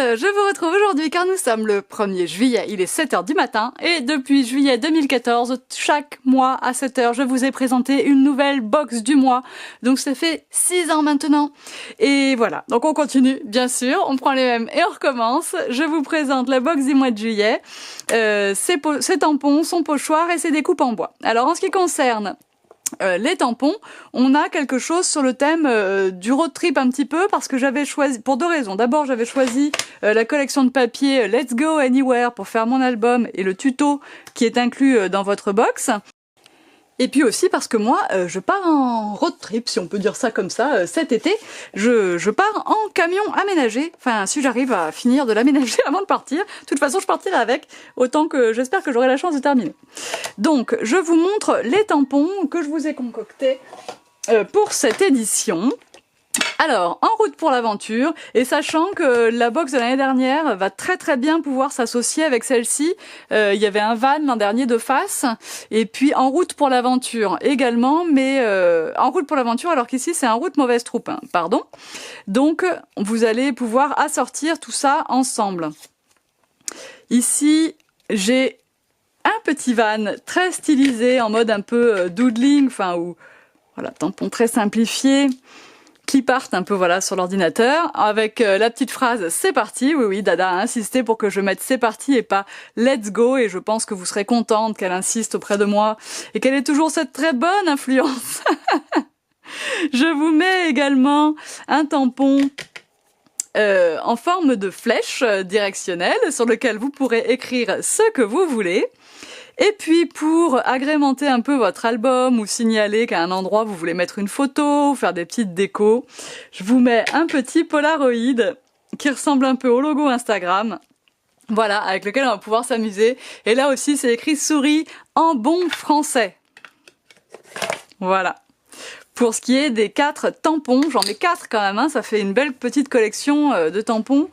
je vous retrouve aujourd'hui car nous sommes le 1er juillet, il est 7h du matin et depuis juillet 2014, chaque mois à 7h, je vous ai présenté une nouvelle box du mois. Donc ça fait 6 ans maintenant. Et voilà, donc on continue bien sûr, on prend les mêmes et on recommence. Je vous présente la box du mois de juillet, ses tampons, son pochoir et ses découpes en bois. Alors en ce qui concerne les tampons, on a quelque chose sur le thème du road trip un petit peu parce que j'avais choisi, pour deux raisons. D'abord, j'avais choisi la collection de papier Let's Go Anywhere pour faire mon album et le tuto qui est inclus dans votre box. Et puis aussi parce que moi, je pars en road trip, si on peut dire ça comme ça, cet été. Je pars en camion aménagé. Enfin, si j'arrive à finir de l'aménager avant de partir. De toute façon, je partirai avec. Autant que j'espère que j'aurai la chance de terminer. Donc, je vous montre les tampons que je vous ai concoctés pour cette édition. Alors, en route pour l'aventure, et sachant que la box de l'année dernière va très bien pouvoir s'associer avec celle-ci, il y avait un van l'an dernier de face, et puis en route pour l'aventure également, mais en route pour l'aventure alors qu'ici c'est en route mauvaise troupe, hein, pardon. Donc vous allez pouvoir assortir tout ça ensemble. Ici, j'ai un petit van très stylisé en mode un peu doodling, enfin ou voilà, tampon très simplifié, qui partent un peu voilà sur l'ordinateur avec la petite phrase c'est parti. Oui, Dada a insisté pour que je mette c'est parti et pas let's go, et je pense que vous serez contente qu'elle insiste auprès de moi et qu'elle ait toujours cette très bonne influence. Je vous mets également un tampon en forme de flèche directionnelle sur lequel vous pourrez écrire ce que vous voulez. Et puis pour agrémenter un peu votre album ou signaler qu'à un endroit vous voulez mettre une photo ou faire des petites décos, je vous mets un petit Polaroid qui ressemble un peu au logo Instagram. Voilà, avec lequel on va pouvoir s'amuser. Et là aussi c'est écrit souris en bon français. Voilà. Pour ce qui est des 4 tampons, j'en ai 4 quand même, hein, ça fait une belle petite collection de tampons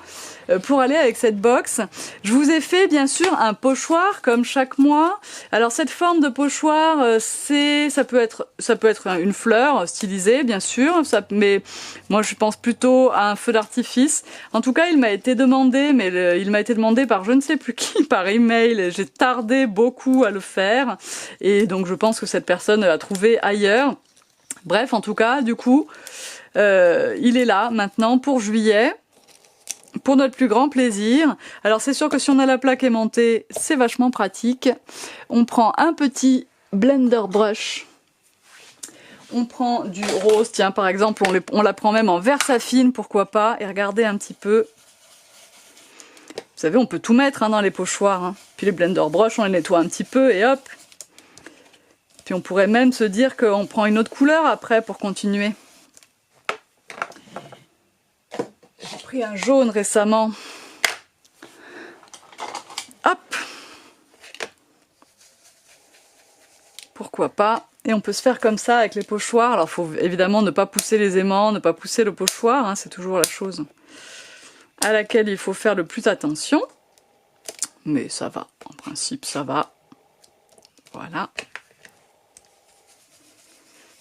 pour aller avec cette box. Je vous ai fait bien sûr un pochoir comme chaque mois. Alors cette forme de pochoir, ça peut être une fleur stylisée bien sûr, mais moi je pense plutôt à un feu d'artifice. En tout cas il m'a été demandé, il m'a été demandé par je ne sais plus qui, par email. J'ai tardé beaucoup à le faire et donc je pense que cette personne l'a trouvé ailleurs. Bref, en tout cas, du coup, il est là maintenant pour juillet, pour notre plus grand plaisir. Alors c'est sûr que si on a la plaque aimantée, c'est vachement pratique. On prend un petit blender brush. On prend du rose, tiens par exemple, on la prend même en Versafine, pourquoi pas. Et regardez un petit peu. Vous savez, on peut tout mettre hein, dans les pochoirs. Hein. Puis les blender brush, on les nettoie un petit peu et hop. Puis on pourrait même se dire qu'on prend une autre couleur après pour continuer. J'ai pris un jaune récemment. Hop. Pourquoi pas. Et on peut se faire comme ça avec les pochoirs. Alors il faut évidemment ne pas pousser les aimants, ne pas pousser le pochoir. Hein, c'est toujours la chose à laquelle il faut faire le plus attention. Mais ça va. En principe, ça va. Voilà.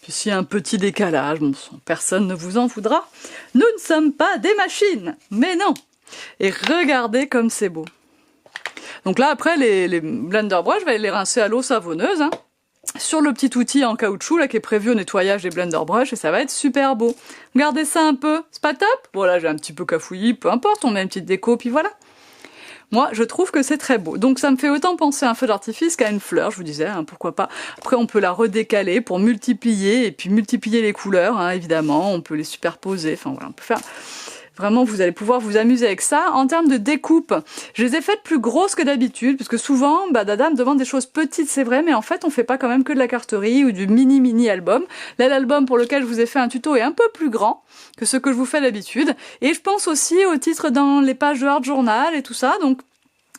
S'il y a un petit décalage, bon, personne ne vous en voudra. Nous ne sommes pas des machines, mais non. Et regardez comme c'est beau. Donc là, après, les blender brush, je vais les rincer à l'eau savonneuse, hein, sur le petit outil en caoutchouc là qui est prévu au nettoyage des blender brush, et ça va être super beau. Regardez ça un peu, c'est pas top? Voilà, j'ai un petit peu cafouillis, peu importe, on met une petite déco, puis voilà. Moi, je trouve que c'est très beau. Donc ça me fait autant penser à un feu d'artifice qu'à une fleur, je vous disais, hein, pourquoi pas. Après, on peut la redécaler pour multiplier, et puis multiplier les couleurs, hein, évidemment. On peut les superposer, enfin voilà, on peut faire... Vraiment, vous allez pouvoir vous amuser avec ça. En termes de découpe, je les ai faites plus grosses que d'habitude, parce que souvent, Dada me demande des choses petites, c'est vrai, mais en fait, on fait pas quand même que de la carterie ou du mini album. Là, l'album pour lequel je vous ai fait un tuto est un peu plus grand que ce que je vous fais d'habitude. Et je pense aussi aux titres dans les pages de Art Journal et tout ça, donc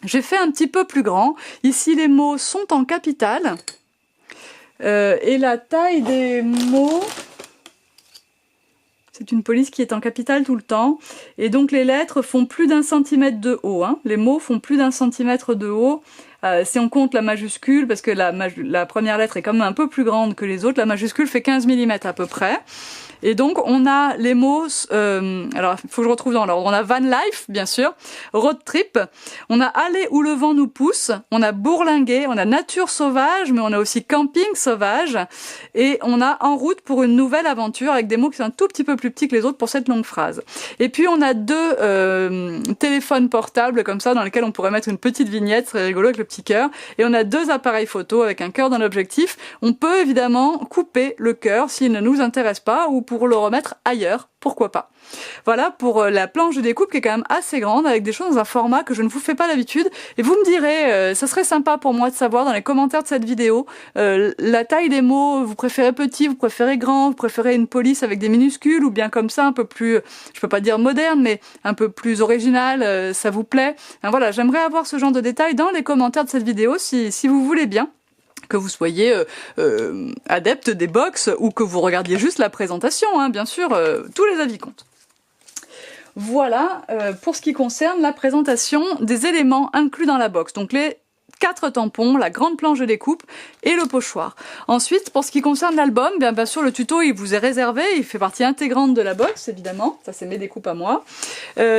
j'ai fait un petit peu plus grand. Ici, les mots sont en capitale. Et la taille des mots... C'est une police qui est en capitale tout le temps. Et donc les lettres font plus d'1 centimètre de haut. Hein. Les mots font plus d'1 centimètre de haut. Si on compte la majuscule, parce que la première lettre est quand même un peu plus grande que les autres, la majuscule fait 15 mm à peu près. Et donc on a les mots, alors il faut que je retrouve dans l'ordre, on a van life bien sûr, road trip, on a aller où le vent nous pousse, on a bourlinguer, on a nature sauvage, mais on a aussi camping sauvage, et on a en route pour une nouvelle aventure avec des mots qui sont un tout petit peu plus petits que les autres pour cette longue phrase. Et puis on a deux téléphones portables comme ça dans lesquels on pourrait mettre une petite vignette, ce serait rigolo avec le petit cœur, et on a deux appareils photo avec un cœur dans l'objectif. On peut évidemment couper le cœur s'il ne nous intéresse pas ou pour le remettre ailleurs, pourquoi pas. Voilà pour la planche de découpe qui est quand même assez grande avec des choses dans un format que je ne vous fais pas d'habitude, et vous me direz, ça serait sympa pour moi de savoir dans les commentaires de cette vidéo la taille des mots, vous préférez petit, vous préférez grand, vous préférez une police avec des minuscules ou bien comme ça un peu plus, je peux pas dire moderne, mais un peu plus original, ça vous plaît. Enfin, voilà, j'aimerais avoir ce genre de détails dans les commentaires de cette vidéo si vous voulez bien. Que vous soyez adepte des box ou que vous regardiez juste la présentation, hein, bien sûr, tous les avis comptent. Voilà pour ce qui concerne la présentation des éléments inclus dans la box. Donc les 4 tampons, la grande planche de découpe et le pochoir. Ensuite, pour ce qui concerne l'album, bien sûr le tuto il vous est réservé, il fait partie intégrante de la box évidemment, ça c'est mes découpes à moi.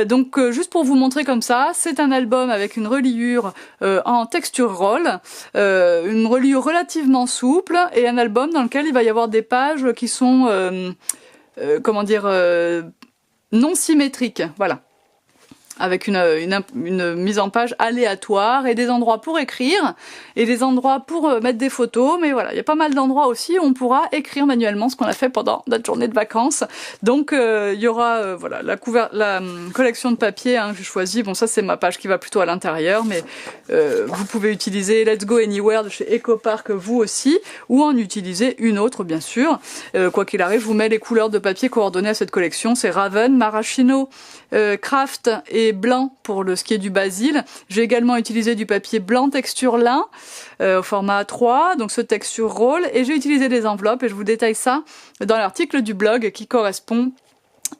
Donc juste pour vous montrer comme ça, c'est un album avec une reliure en texture roll, une reliure relativement souple et un album dans lequel il va y avoir des pages qui sont, comment dire, non symétriques, voilà. Avec une mise en page aléatoire et des endroits pour écrire et des endroits pour mettre des photos, mais voilà, il y a pas mal d'endroits aussi où on pourra écrire manuellement ce qu'on a fait pendant notre journée de vacances. Donc il y aura voilà la collection de papier hein, que j'ai choisi. Bon ça c'est ma page qui va plutôt à l'intérieur, mais vous pouvez utiliser Let's Go Anywhere de chez EcoPark vous aussi, ou en utiliser une autre bien sûr. Quoi qu'il arrive, je vous mets les couleurs de papier coordonnées à cette collection, c'est Raven, Maraschino, Craft et blanc pour ce qui est du basil. J'ai également utilisé du papier blanc texture lin au format A3, donc ce texture roll, et j'ai utilisé des enveloppes et je vous détaille ça dans l'article du blog qui correspond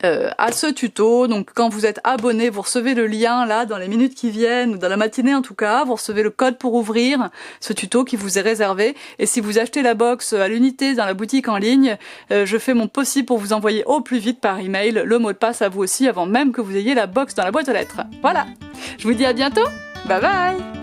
à ce tuto. Donc quand vous êtes abonné, vous recevez le lien là dans les minutes qui viennent, ou dans la matinée en tout cas, vous recevez le code pour ouvrir ce tuto qui vous est réservé, et si vous achetez la box à l'unité dans la boutique en ligne, je fais mon possible pour vous envoyer au plus vite par email le mot de passe à vous aussi avant même que vous ayez la box dans la boîte aux lettres. Voilà, je vous dis à bientôt, bye bye.